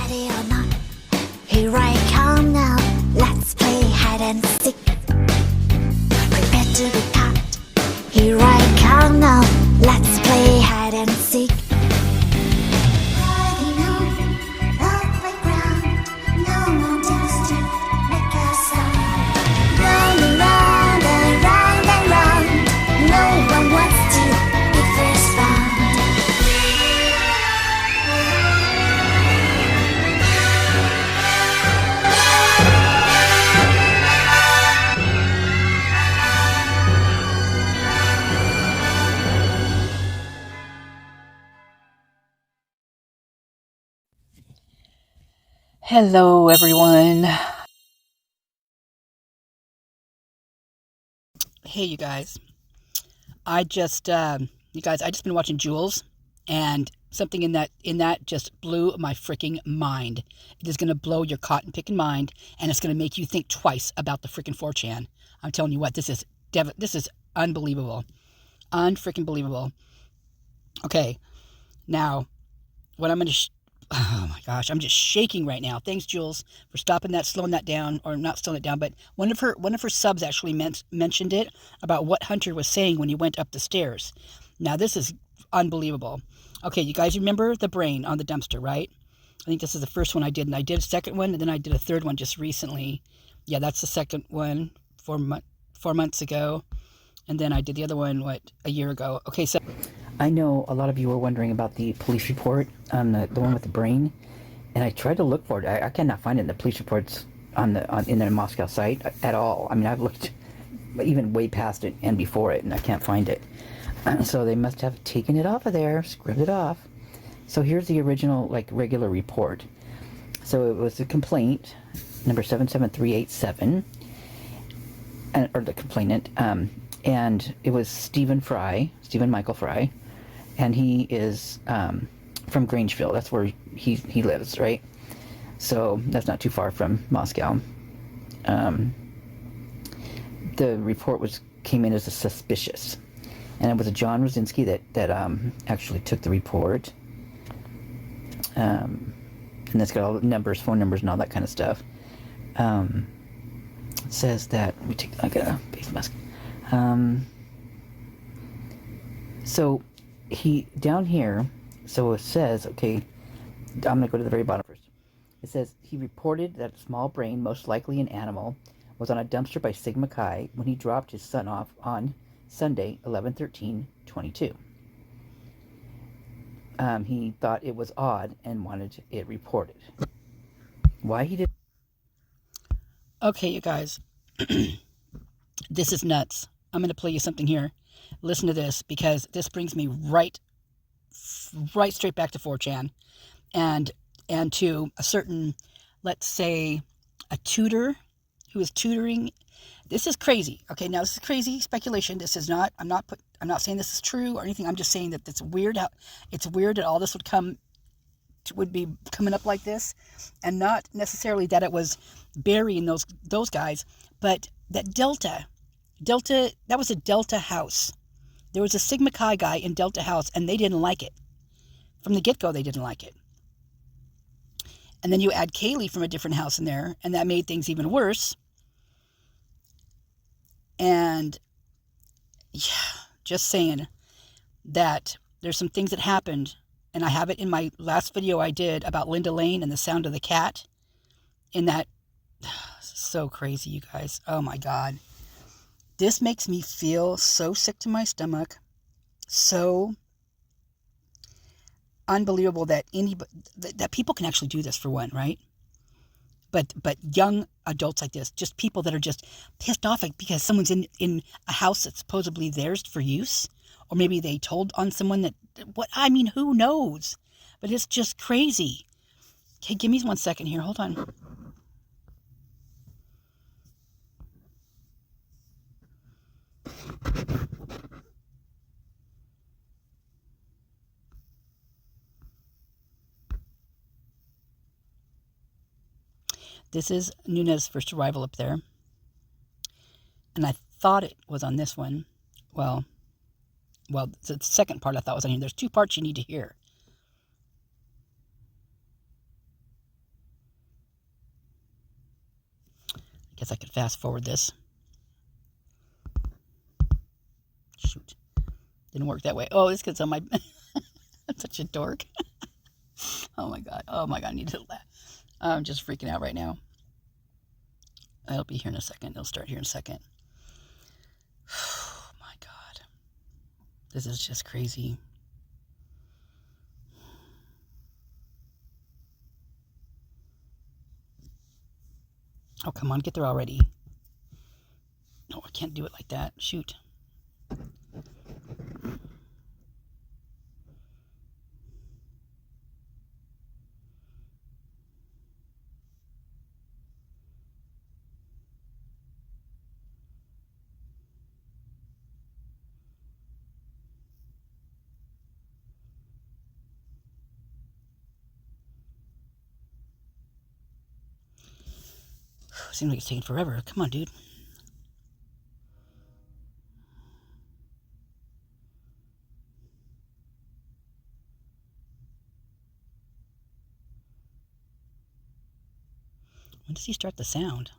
ready or not, here I come now. Let's play hide and seek. Prepare to be caught. Here I come now. Let's play hide and seek. Riding on the playground, no more dance to make a sound. Round and round and round and round. No one wants to be first found. Hello, everyone. Hey, you guys. I just been watching Jules, and something in that just blew my freaking mind. It is going to blow your cotton picking mind, and it's going to make you think twice about the freaking 4chan. I'm telling you what, this is unbelievable, unfreaking believable. Okay, now what I'm going to. Oh my gosh, I'm just shaking right now. Thanks, Jules, for slowing that down, or not slowing it down, but one of her subs actually mentioned it about what Hunter was saying when he went up the stairs. Now, this is unbelievable. Okay, you guys remember the brain on the dumpster, right? I think this is the first one I did, and I did a second one, and then I did a third one just recently. Yeah, that's the second one, 4 months ago, and then I did the other one, a year ago. Okay, so I know a lot of you were wondering about the police report on the one with the brain, and I tried to look for it. I cannot find it in the police reports in the Moscow site at all. I mean, I've looked even way past it and before it, and I can't find it. So they must have taken it off of there, scribbled it off. So here's the original, regular report. So it was a complaint, number 77387, or the complainant, and it was Stephen Michael Fry, and he is from Grangeville. That's where he lives, right? So that's not too far from Moscow. The report came in as a suspicious, and it was a John Rosinski that actually took the report. And it's got all the numbers, phone numbers, and all that kind of stuff. It says that I got a face mask. So he down here, so it says, okay, I'm going to go to the very bottom first. It says he reported that a small brain, most likely an animal, was on a dumpster by Sigma Chi when he dropped his son off on Sunday, 11/13/22. He thought it was odd and wanted it reported. Why he did? Okay, you guys, this is nuts. I'm going to play you something here. Listen to this, because this brings me right straight back to 4chan, and to a certain, let's say, a tutor who is tutoring. This is crazy. Okay, now this is crazy speculation. This is not. I'm not saying this is true or anything. I'm just saying that it's weird that all this would be coming up like this, and not necessarily that it was burying those guys, but that Delta, that was a Delta house. There was a Sigma Chi guy in Delta house, and they didn't like it. From the get-go, they didn't like it. And then you add Kaylee from a different house in there, and that made things even worse. And yeah, just saying that there's some things that happened, and I have it in my last video I did about Linda Lane and the sound of the cat. In that, so crazy, you guys. Oh my God. This makes me feel so sick to my stomach, so unbelievable that people can actually do this, for one, right? But young adults like this, just people that are just pissed off because someone's in a house that's supposedly theirs for use, or maybe they told on someone who knows? But it's just crazy. Okay, give me 1 second here. Hold on. This is Nuna's first arrival up there. And I thought it was on this one. Well, the second part I thought was on here. There's two parts you need to hear. guess I could fast forward this. Shoot. Didn't work that way. Oh, it's because on my... I'm such a dork. Oh my god. Oh my god, I need to laugh. I'm just freaking out right now. It'll be here in a second. It'll start here in a second. Oh my god. This is just crazy. Oh, come on, get there already. No, I can't do it like that. Shoot. Seems like it's taking forever. Come on, dude. When does he start the sound?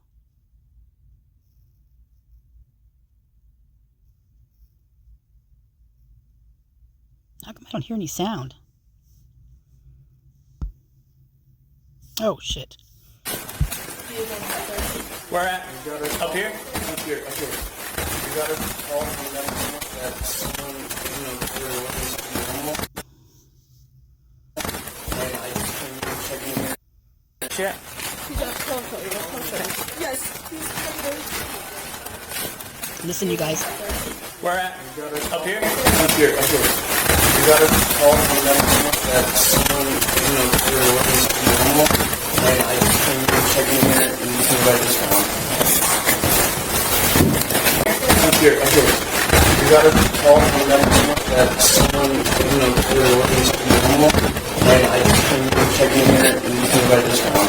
How come I don't hear any sound? Oh, shit. Where at? Up here? Up here, up here. You got a call from them that someone, they're looking for normal. And I just came in checking in. Check. Yes, Listen, you guys. Where at? Up here? Up here, up here. You got a call from them that someone, they're looking for normal. And I just came in checking in and you can write this down. Up here, up here. You got a call from them that someone, they're looking for normal. And I just came in checking in and you can write this down.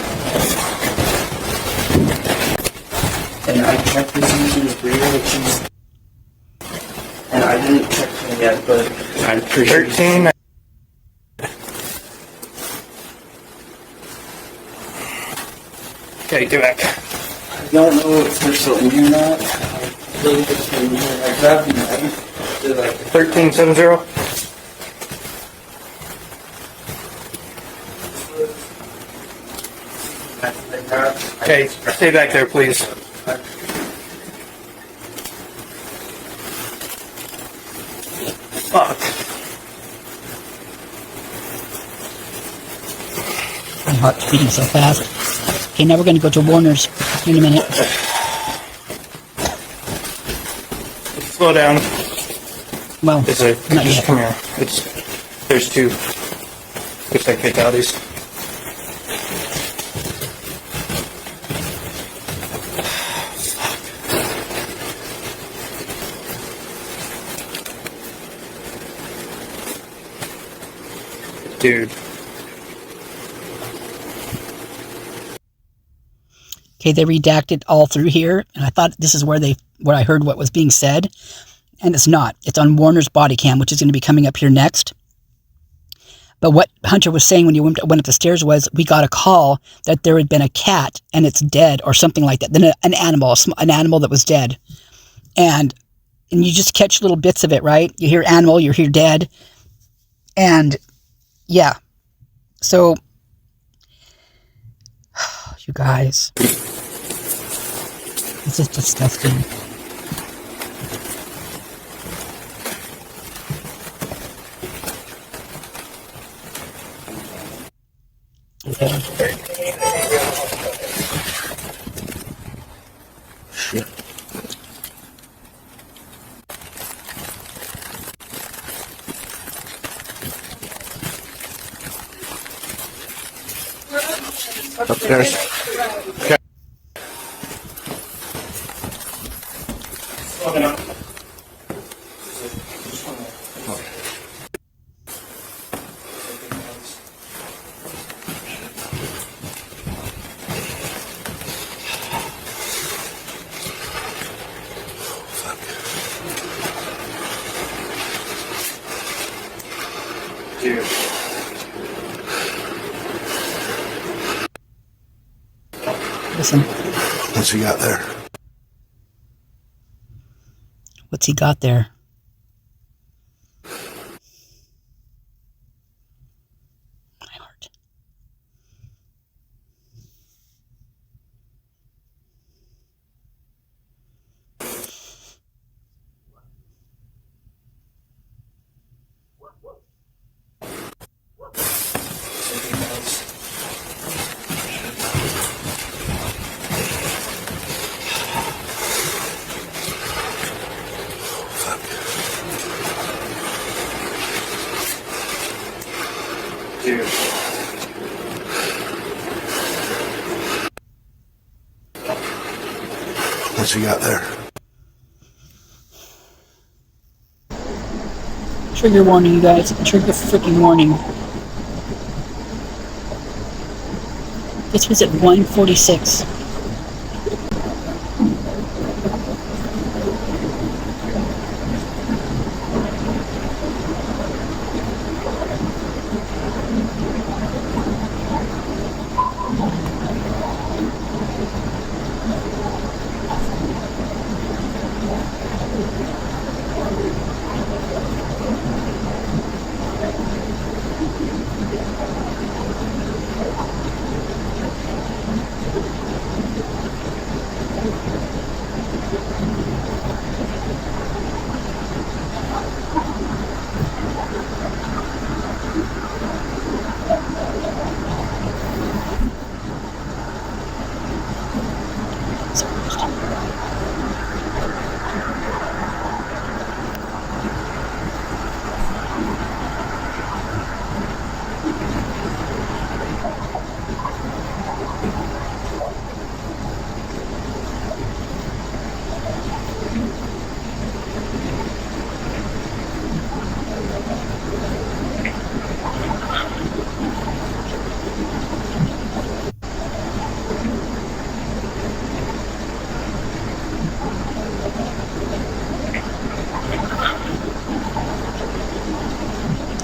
And I checked this using Bria, which is... And I didn't check him yet, but I'm pretty sure... 13. Okay, do it. I don't know if they're still in here or not. I really just in here. I grabbed the knife. 1370. Okay, stay back there, please. Fuck. My heart's beating so fast. Okay, now we're going to go to Warner's in a minute. Slow down. Well, It's a, not just yet. come here. There's two. Looks like fatalities. Dude. Okay, they redacted all through here, and I thought this is where I heard what was being said, and it's not. It's on Warner's body cam, which is going to be coming up here next. But what Hunter was saying when he went up the stairs was, we got a call that there had been a cat and it's dead or something like that. Then an animal that was dead, and you just catch little bits of it, right? You hear animal, you hear dead, and yeah. So, you guys, this is disgusting. Okay. Shit. Upstairs. Okay. Dude. Listen. What's he got there? What's he got there? My heart. Dude. What's he got there? Trigger warning, you guys. Trigger freaking warning. This was at 1:46.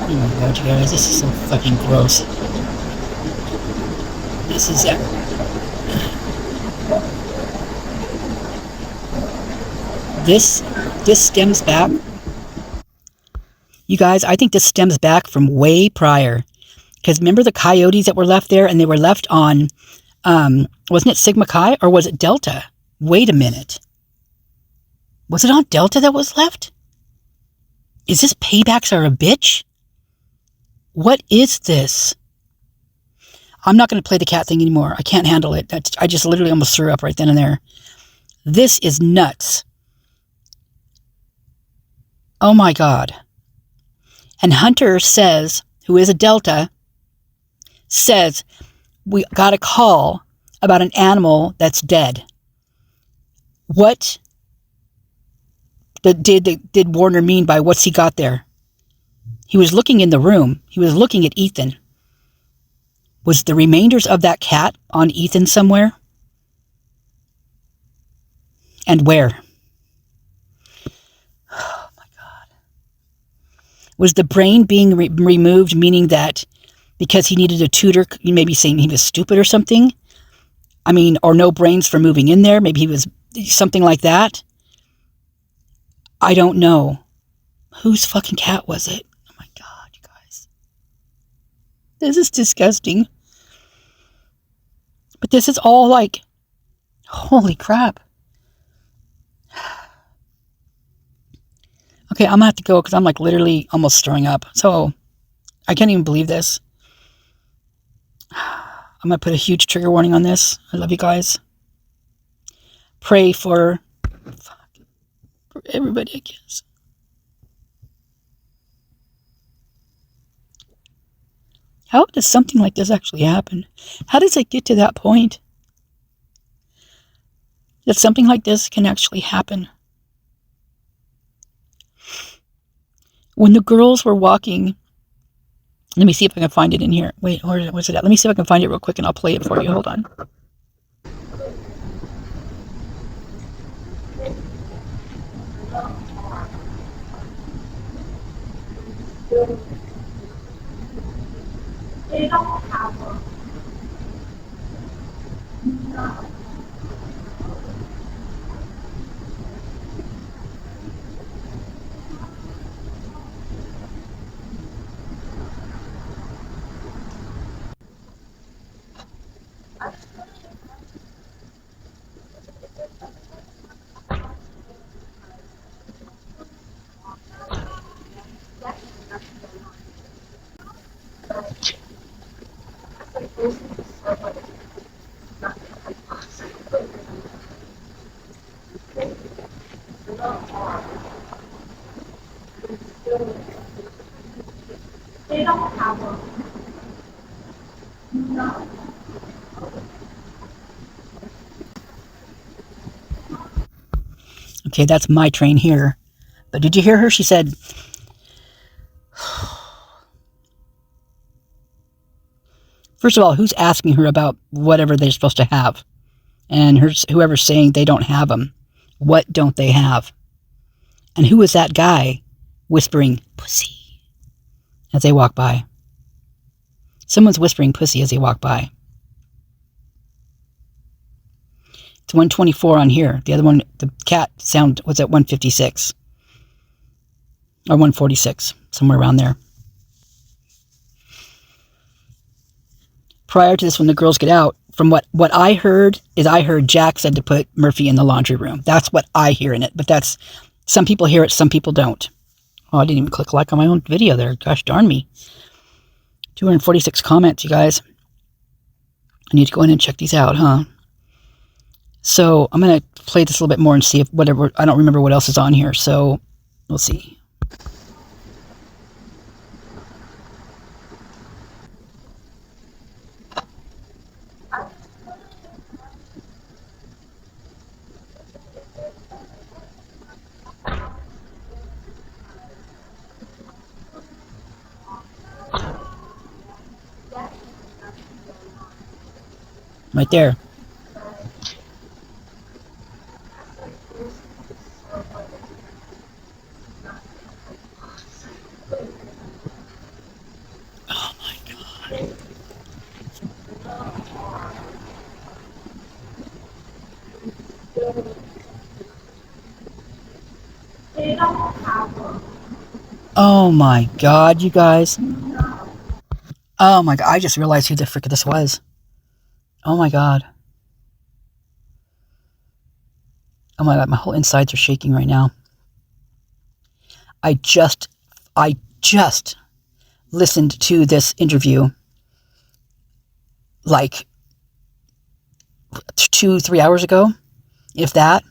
Oh my god, you guys, this is so fucking gross. This is it. This stems back. You guys, I think this stems back from way prior. Because remember the coyotes that were left there, and they were left on, wasn't it Sigma Chi, or was it Delta? Wait a minute. Was it on Delta that was left? Is this paybacks are a bitch? What is this? I'm not going to play the cat thing anymore. I can't handle it. I just literally almost threw up right then and there. This is nuts. Oh my God. And Hunter says, who is a Delta, says, we got a call about an animal that's dead. What did Warner mean by what's he got there? He was looking in the room. He was looking at Ethan. Was the remainders of that cat on Ethan somewhere? And where? Oh my God. Was the brain being removed, meaning that because he needed a tutor, you may be saying he was stupid or something? I mean, or no brains for moving in there. Maybe he was something like that. I don't know. Whose fucking cat was it? Oh my God, you guys. This is disgusting. But this is all like, holy crap. Okay, I'm going to have to go because I'm like literally almost throwing up. So, I can't even believe this. I'm going to put a huge trigger warning on this. I love you guys. Pray for everybody, I guess. How does something like this actually happen? How does it get to that point? That something like this can actually happen. When the girls were walking, let me see if I can find it in here. Wait, where's it at? Let me see if I can find it real quick and I'll play it for you. Hold on. Okay, that's my train here. But did you hear her? She said, first of all, who's asking her about whatever they're supposed to have? And whoever's saying they don't have them. What don't they have? And who is that guy whispering, pussy, as they walk by? Someone's whispering pussy as they walk by. It's 124 on here. The other one, the cat sound was at 156. Or 146, somewhere around there. Prior to this, when the girls get out, from what I heard, is I heard Jack said to put Murphy in the laundry room. That's what I hear in it. But that's, some people hear it, some people don't. Oh, I didn't even click like on my own video there. Gosh darn me. 246 comments, you guys. I need to go in and check these out, huh? So I'm going to play this a little bit more and see if whatever, I don't remember what else is on here. So we'll see. Right there. Oh my God. Oh my God, you guys. Oh my God, I just realized who the frick this was. Oh my God. Oh my God, my whole insides are shaking right now. I just listened to this interview like 2-3 hours ago, if that.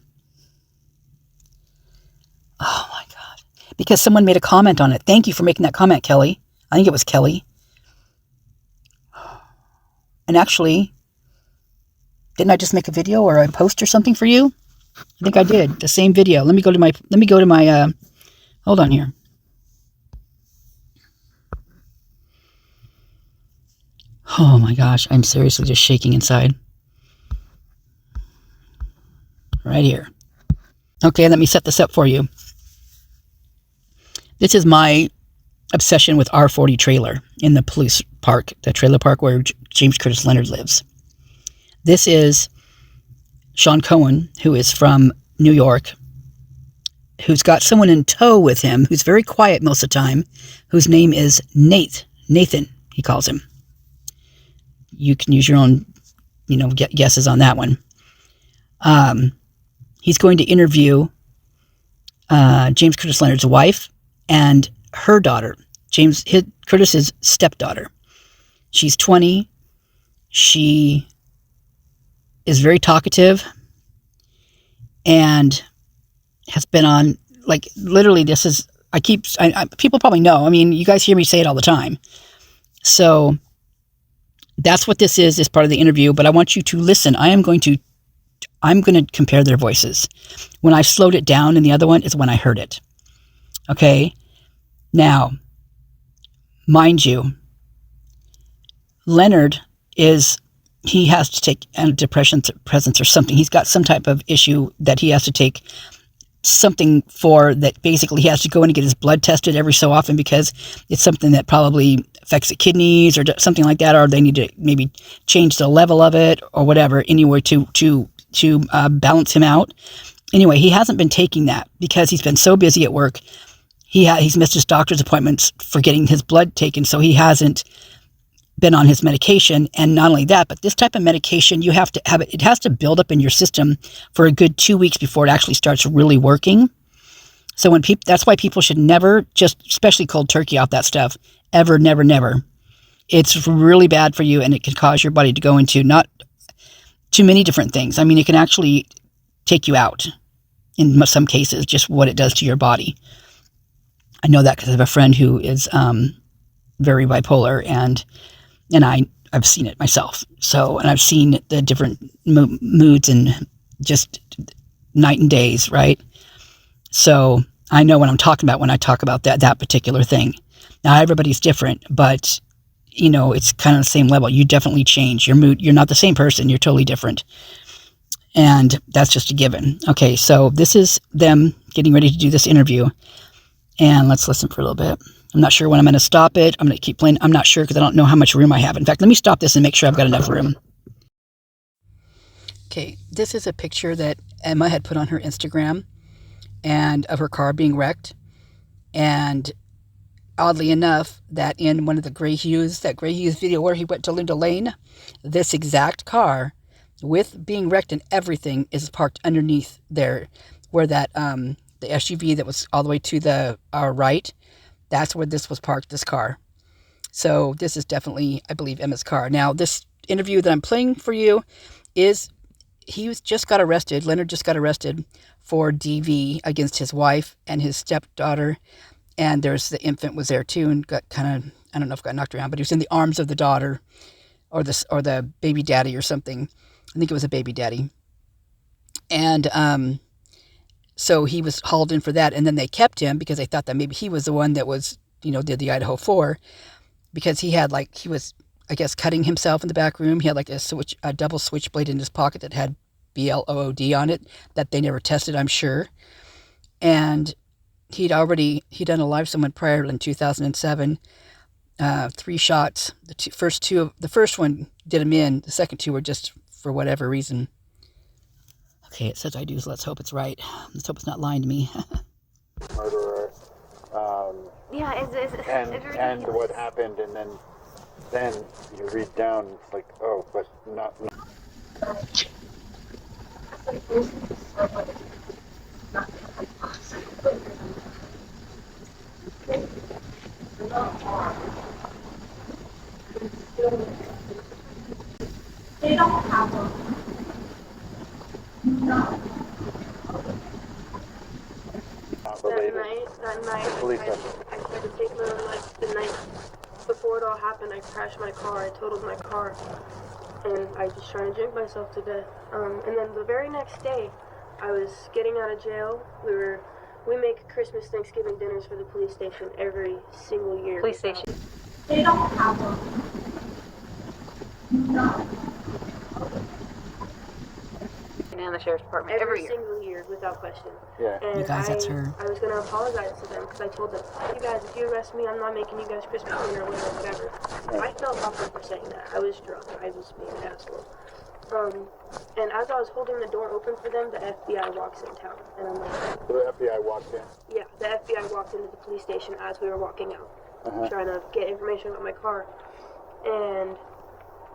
Oh my God. Because someone made a comment on it. Thank you for making that comment, Kelly. I think it was Kelly. And actually, didn't I just make a video or a post or something for you? I think I did. The same video. Let me go to my hold on here. Oh my gosh, I'm seriously just shaking inside. Right here. Okay, let me set this up for you. This is my obsession with R40 trailer in the police park, the trailer park where James Curtis Leonard lives. This is Sean Cohen, who is from New York, who's got someone in tow with him, who's very quiet most of the time, whose name is Nathan, he calls him. You can use your own, guesses on that one. He's going to interview James Curtis Leonard's wife and her daughter, Curtis's stepdaughter. She's 20. She is very talkative and has been on, like, literally this is, people probably know. I mean, you guys hear me say it all the time. So that's what this is part of the interview, but I want you to listen. I'm going to compare their voices. When I slowed it down in the other one is when I heard it. Okay? Now, mind you, Leonard he has to take antidepressants or something. He's got some type of issue that he has to take something for, that basically he has to go in and get his blood tested every so often because it's something that probably affects the kidneys or something like that, or they need to maybe change the level of it or whatever, anywhere to balance him out. Anyway, he hasn't been taking that because he's been so busy at work. He's missed his doctor's appointments for getting his blood taken, so he hasn't been on his medication. And not only that, but this type of medication, you have to have it has to build up in your system for a good 2 weeks before it actually starts really working. So that's why people should never just, especially cold turkey off that stuff, ever, never. It's really bad for you, and it can cause your body to go into not too many different things. I mean, it can actually take you out in some cases, just what it does to your body. I know that because I have a friend who is very bipolar, and And I've seen it myself. So, and I've seen the different moods and just night and days, right? So I know what I'm talking about when I talk about that particular thing. Now, everybody's different, but, you know, it's kind of the same level. You definitely change your mood. You're not the same person. You're totally different. And that's just a given. Okay, so this is them getting ready to do this interview. And let's listen for a little bit. I'm not sure when I'm going to stop it. I'm going to keep playing. I'm not sure because I don't know how much room I have. In fact, let me stop this and make sure I've got enough room. Okay, this is a picture that Emma had put on her Instagram and of her car being wrecked. And oddly enough, that in one of the Grey Hughes video where he went to Linda Lane, this exact car with being wrecked and everything is parked underneath there where that the SUV that was all the way to our right, that's where this was parked, this car. So this is definitely, I believe, Emma's car. Now, this interview that I'm playing for you is, just got arrested. Leonard just got arrested for DV against his wife and his stepdaughter. And there's the infant was there too and got kind of, I don't know if got knocked around, but he was in the arms of the daughter or the baby daddy or something. I think it was a baby daddy. And so he was hauled in for that. And then they kept him because they thought that maybe he was the one that was, did the IDAHO4, because he was, I guess, cutting himself in the back room. He had like a double switchblade in his pocket that had BLOOD on it that they never tested, I'm sure. And he'd done a live someone prior in 2007, 3 shots. The first one did him in. The second 2 were just for whatever reason. Okay, it says I do, so let's hope it's right. Let's hope it's not lying to me. Murderer. Yeah, it's and what happened, and then you read down, it's like, oh, but not. They don't have them. No. Not related. That night, Police I tried to take my own life. The night before it all happened, I crashed my car. I totaled my car, and I just tried to drink myself to death. And then the very next day, I was getting out of jail. We make Christmas, Thanksgiving dinners for the police station every single year. Police station. They don't have them. No. And the sheriff's department every year. Single year, without question. Yeah. And You guys, that's her. I was going to apologize to them because I told them, you guys, if you arrest me, I'm not making you guys Christmas dinner or whatever. I felt awkward for saying that. I was drunk. I was being an asshole. And as I was holding the door open for them, the FBI walks in town. And I'm like... The FBI walked in? Yeah, the FBI walked into the police station as we were walking out. Trying to get information about my car. And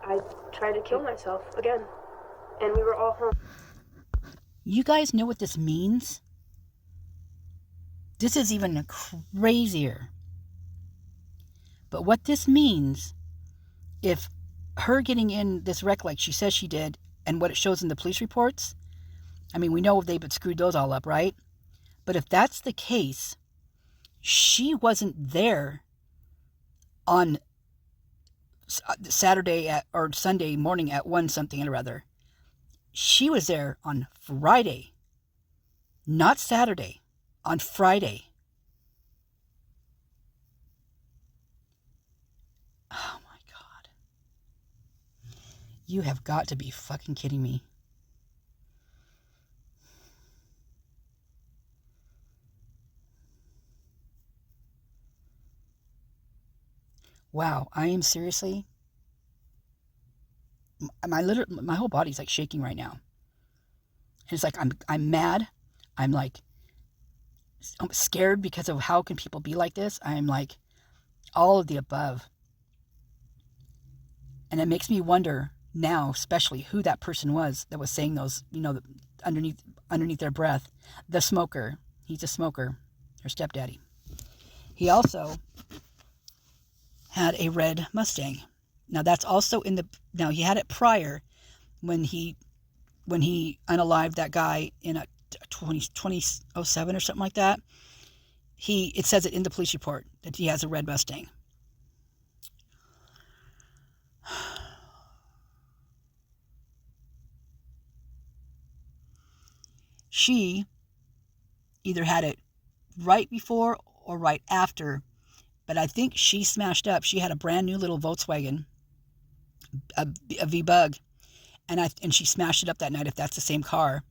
I tried to kill myself again. And we were all home. You guys know what this means? This is even crazier. But what this means, if her getting in this wreck like she says she did, and what it shows in the police reports, I mean, we know they've screwed those all up, right? But if that's the case, she wasn't there on Saturday or Sunday morning at 1 something or other. She was there on Friday, not Saturday, on Friday. Oh my God. You have got to be fucking kidding me. Wow, I am seriously... My whole body's like shaking right now. And it's like I'm mad. I'm scared because of how can people be like this. I'm like all of the above. And it makes me wonder now, especially who that person was that was saying those, underneath their breath. The smoker. He's a smoker. Her stepdaddy. He also had a red Mustang. Now that's also now he had it prior when he unalived that guy in a 2007 or something like that. It says it in the police report that he has a red Mustang. she either had it right before or right after, but I think she smashed up. She had a brand new little Volkswagen, a V-Bug, and she smashed it up that night, if that's the same car.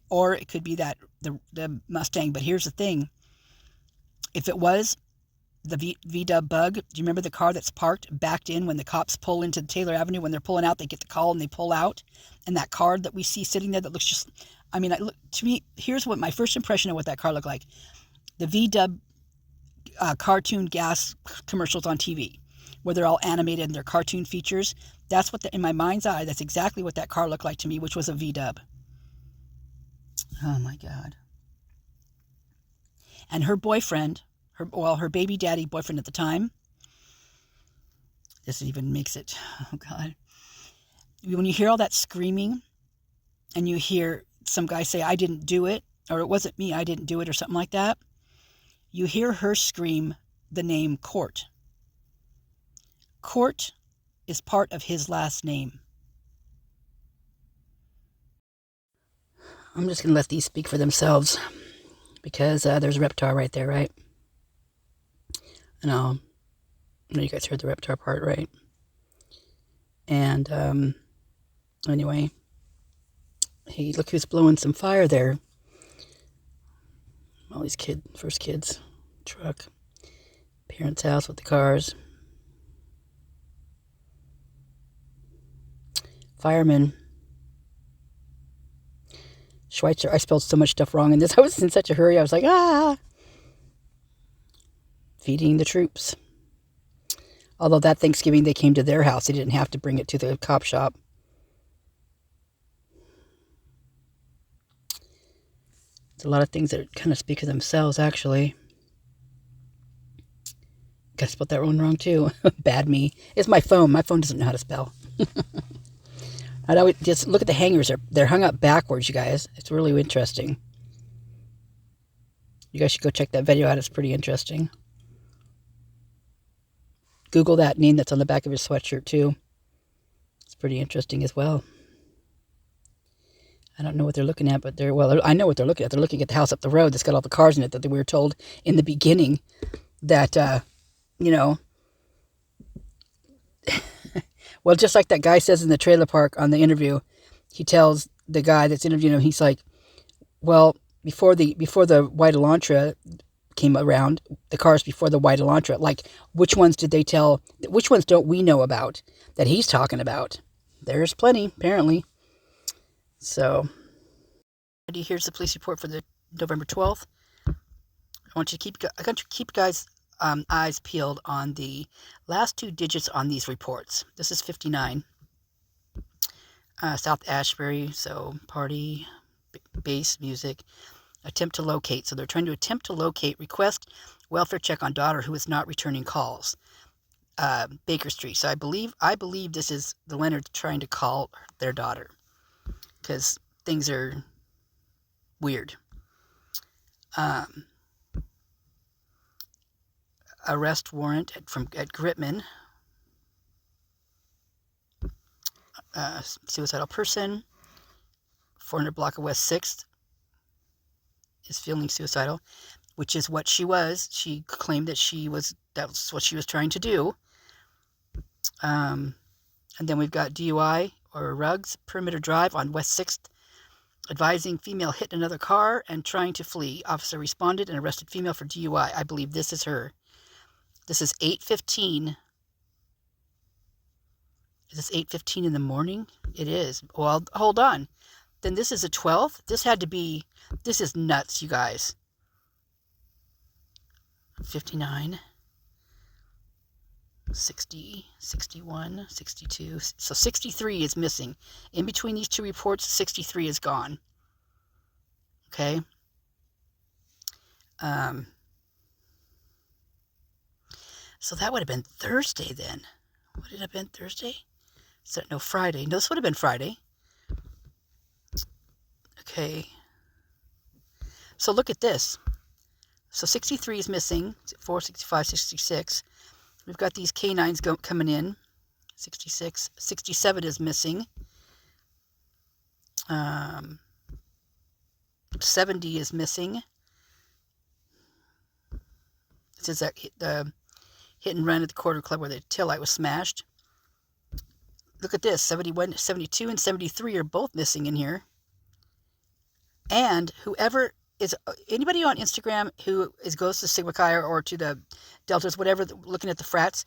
Or it could be that the Mustang. But here's the thing. If it was the V-Dub Bug, do you remember the car that's parked, backed in when the cops pull into Taylor Avenue? When they're pulling out, they get the call and they pull out. And that car that we see sitting there that looks just, I mean, to me, here's what my first impression of what that car looked like. The V-Dub cartoon gas commercials on TV, where they're all animated and they're cartoon features. That's what, in my mind's eye, that's exactly what that car looked like to me, which was a V-Dub. Oh my God. And her boyfriend, her baby daddy boyfriend at the time, this even makes it, oh God. When you hear all that screaming and you hear some guy say, I didn't do it, or it wasn't me, I didn't do it, or something like that, you hear her scream the name Court. Court is part of his last name. I'm just going to let these speak for themselves, because there's a Reptar right there, right? And I know you guys heard the Reptar part, right? And anyway, hey, look who's blowing some fire there. All these first kids, truck, parents' house with the cars. Firemen. Schweitzer, I spelled so much stuff wrong in this. I was in such a hurry. I was like, feeding the troops. Although that Thanksgiving they came to their house. They didn't have to bring it to the cop shop. There's a lot of things that kind of speak for themselves, actually. I spelled that one wrong, too. Bad me. It's my phone. My phone doesn't know how to spell. I always just look at the hangers. They're hung up backwards, you guys. It's really interesting. You guys should go check that video out. It's pretty interesting. Google that name that's on the back of his sweatshirt, too. It's pretty interesting as well. I don't know what they're looking at, but I know what they're looking at. They're looking at the house up the road that's got all the cars in it that we were told in the beginning that, well, just like that guy says in the trailer park on the interview, he tells the guy that's interviewing him, he's like, well, before the white Elantra came around, the cars before the white Elantra, like, which ones did they tell, which ones don't we know about that he's talking about? There's plenty, apparently. So, here's the police report for the November 12th. I want you to keep guys' eyes peeled on the last two digits on these reports. This is 59. South Ashbury, so party, bass, music, attempt to locate. So they're trying to attempt to locate, request welfare check on daughter who is not returning calls. Baker Street. So I believe this is the Leonard trying to call their daughter, because things are weird. Arrest warrant at Gritman. Suicidal person. 400 block of West 6th is feeling suicidal, which is what she was. She claimed that that's what she was trying to do. And then we've got DUI or Ruggs, Perimeter Drive on West 6th, advising female hit another car and trying to flee. Officer responded and arrested female for DUI. I believe this is her. This is 8:15. Is this 8:15 in the morning? It is. Well, hold on. Then this is a 12th? This is nuts, you guys. 59, 60, 61, 62. So 63 is missing. In between these two reports, 63 is gone. Okay? So that would have been Thursday then. Would it have been Thursday? No, Friday. No, this would have been Friday. Okay. So look at this. So 63 is missing. 4, 65, 66. We've got these canines coming in. 66. 67 is missing. 70 is missing. It says that the hit and run at the Quarter Club where the taillight was smashed. Look at this. 71, 72, and 73 are both missing in here. And whoever is, anybody on Instagram who goes to Sigma Chi or to the Deltas, whatever, looking at the frats,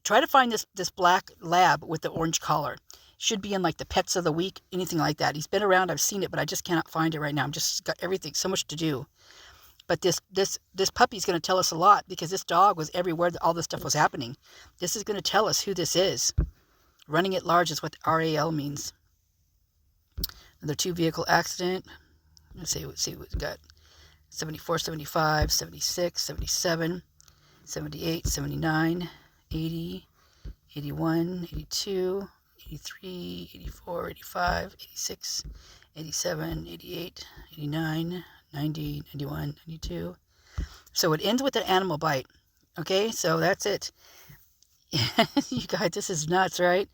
try to find this black lab with the orange collar. Should be in like the pets of the week, anything like that. He's been around, I've seen it, but I just cannot find it right now. I'm just got everything, so much to do. But this puppy's going to tell us a lot, because this dog was everywhere that all this stuff was happening. This is going to tell us who this is. Running at large is what RAL means. Another 2-vehicle accident. Let's see what we've got. 74, 75, 76, 77, 78, 79, 80, 81, 82, 83, 84, 85, 86, 87, 88, 89, 90, 91, 92. So it ends with an animal bite. Okay, so that's it. You guys, this is nuts, right?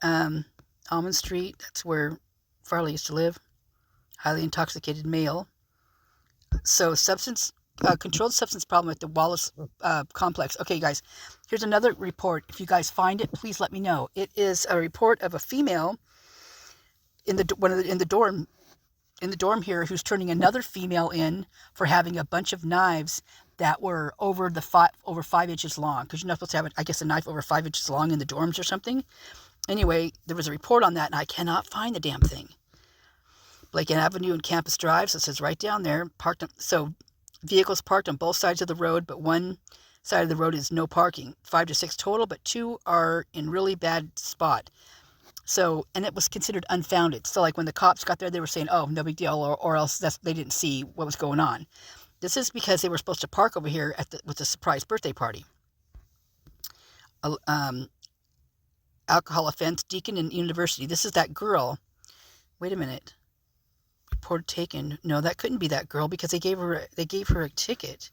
Almond Street, that's where Farley used to live. Highly intoxicated male. So controlled substance problem at the Wallace complex. Okay, guys, here's another report. If you guys find it, please let me know. It is a report of a female in the dorm here who's turning another female in for having a bunch of knives that were over 5 inches long, because you're not supposed to have, I guess, a knife over 5 inches long in the dorms or something. Anyway, there was a report on that, and I cannot find the damn thing. Blake Avenue and Campus Drive, so it says right down there, so vehicles parked on both sides of the road, but one side of the road is no parking. 5 to 6 total, but 2 are in really bad spot. So, and it was considered unfounded. So like when the cops got there, they were saying, oh, no big deal, or else they didn't see what was going on. This is because they were supposed to park over here with the surprise birthday party. Alcohol offense, Deacon and University. This is that girl. Wait a minute. Report taken. No, that couldn't be that girl, because they gave her a ticket.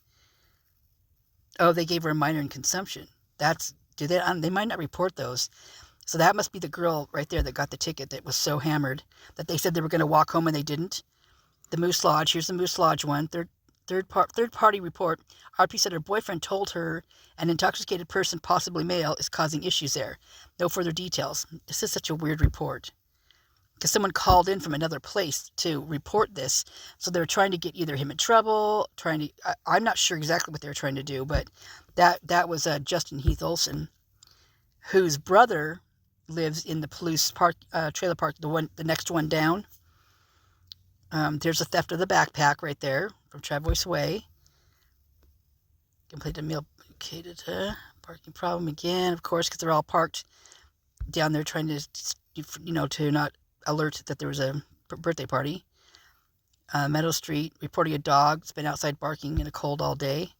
Oh, they gave her a minor in consumption. They might not report those. So that must be the girl right there that got the ticket, that was so hammered that they said they were going to walk home and they didn't. The Moose Lodge. Here's the Moose Lodge one. Third party report. RP said her boyfriend told her an intoxicated person, possibly male, is causing issues there. No further details. This is such a weird report, because someone called in from another place to report this. So they were trying to get either him in trouble, I'm not sure exactly what they were trying to do, but that was Justin Heath Olson, whose brother lives in the Palouse Park, trailer park, the next one down. There's a theft of the backpack right there from Travois Way. Completed meal. Parking problem again, of course, because they're all parked down there trying to, to not alert that there was a birthday party. Meadow Street, reporting a dog that's been outside barking in the cold all day.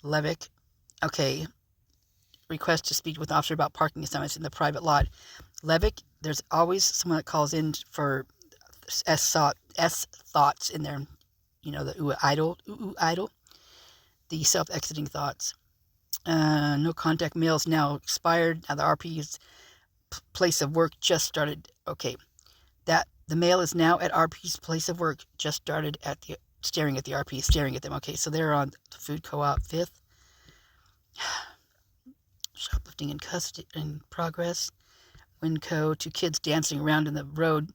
Levick. Okay. Request to speak with officer about parking assignments in the private lot. Levick, there's always someone that calls in for S thoughts in there. The idle. The self-exiting thoughts. No contact mails now expired. Now the RP's place of work just started. Okay. The mail is now at RP's place of work, just started staring at the RP, staring at them. Okay, so they're on the food co-op 5th. Shoplifting in progress. Winco, 2 kids dancing around in the road,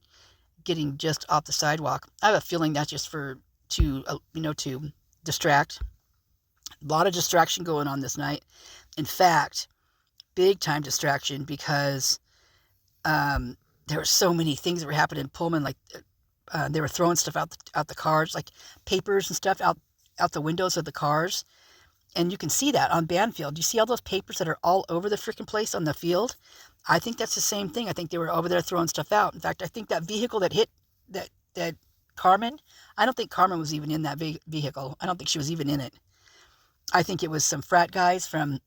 getting just off the sidewalk. I have a feeling that's just to distract. A lot of distraction going on this night. In fact, big time distraction, because there were so many things that were happening in Pullman. Like they were throwing stuff out the cars, like papers and stuff out the windows of the cars. And you can see that on Banfield. You see all those papers that are all over the freaking place on the field? I think that's the same thing. I think they were over there throwing stuff out. In fact, I think that vehicle that hit that Carmen, I don't think Carmen was even in that vehicle. I don't think she was even in it. I think it was some frat guys from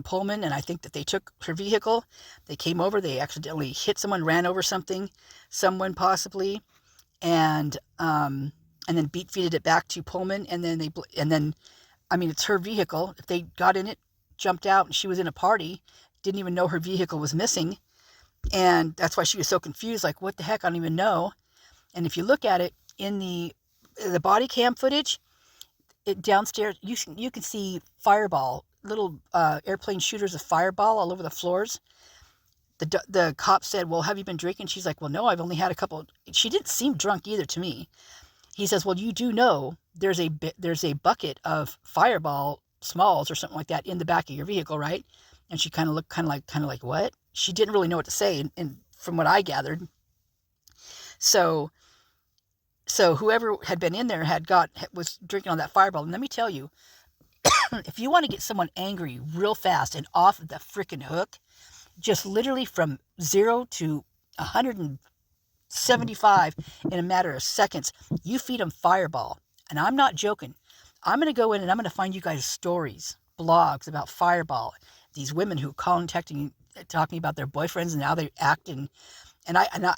Pullman, and I think that they took her vehicle. They came over. They accidentally hit someone, ran over someone possibly, and then feeded it back to Pullman, and then it's her vehicle. If they got in it, jumped out, and she was in a party, didn't even know her vehicle was missing, and that's why she was so confused, like, what the heck, I don't even know. And if you look at it, in the body cam footage, downstairs, you can see fireball, little airplane shooters of fireball all over the floors. The cop said, well, have you been drinking? She's like, well, no, I've only had a couple. She didn't seem drunk either to me. He says, well, you do know there's a bucket of fireball smalls or something like that in the back of your vehicle, right? And she kind of looked kind of like what? She didn't really know what to say, and from what I gathered. So whoever had been in there was drinking on that fireball. And let me tell you, if you want to get someone angry real fast and off the freaking hook, just literally from 0 to 175 in a matter of seconds, you feed them fireball. And I'm not joking. I'm going to go in and I'm going to find you guys stories, blogs about fireball. These women who talking about their boyfriends and how they act, and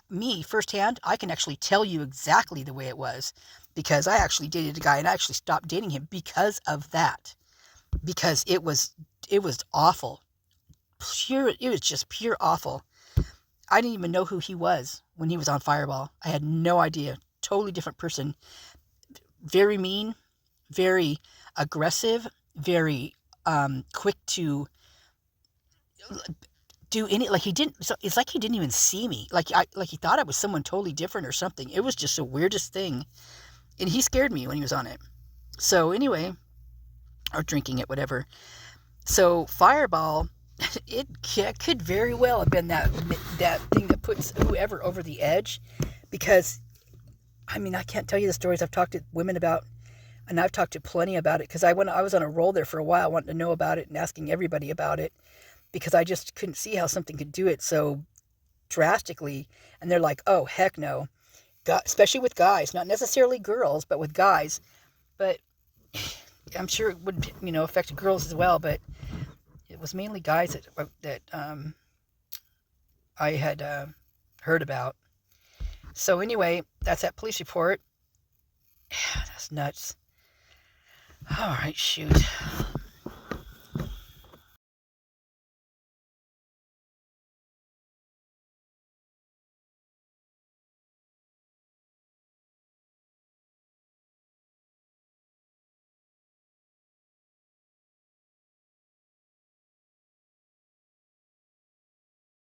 me firsthand, I can actually tell you exactly the way it was, because I actually dated a guy and I actually stopped dating him because of that, because it was awful. It was just pure awful. I didn't even know who he was when he was on Fireball. I had no idea. Totally different person. Very mean, very aggressive, very quick to do any, like he didn't, so it's like he didn't even see me. Like he thought I was someone totally different or something. It was just the weirdest thing. And he scared me when he was on it. So anyway, or drinking it, whatever. So Fireball, it could very well have been that thing that puts whoever over the edge, because I mean, I can't tell you the stories I've talked to women about, and I've talked to plenty about it, because I was on a roll there for a while, wanting to know about it and asking everybody about it, because I just couldn't see how something could do it so drastically. And they're like, oh, heck no. Especially with guys, not necessarily girls, but with guys. But I'm sure it would, affect girls as well, but it was mainly guys that I had heard about. So anyway, that's that police report. That's nuts. All right, shoot.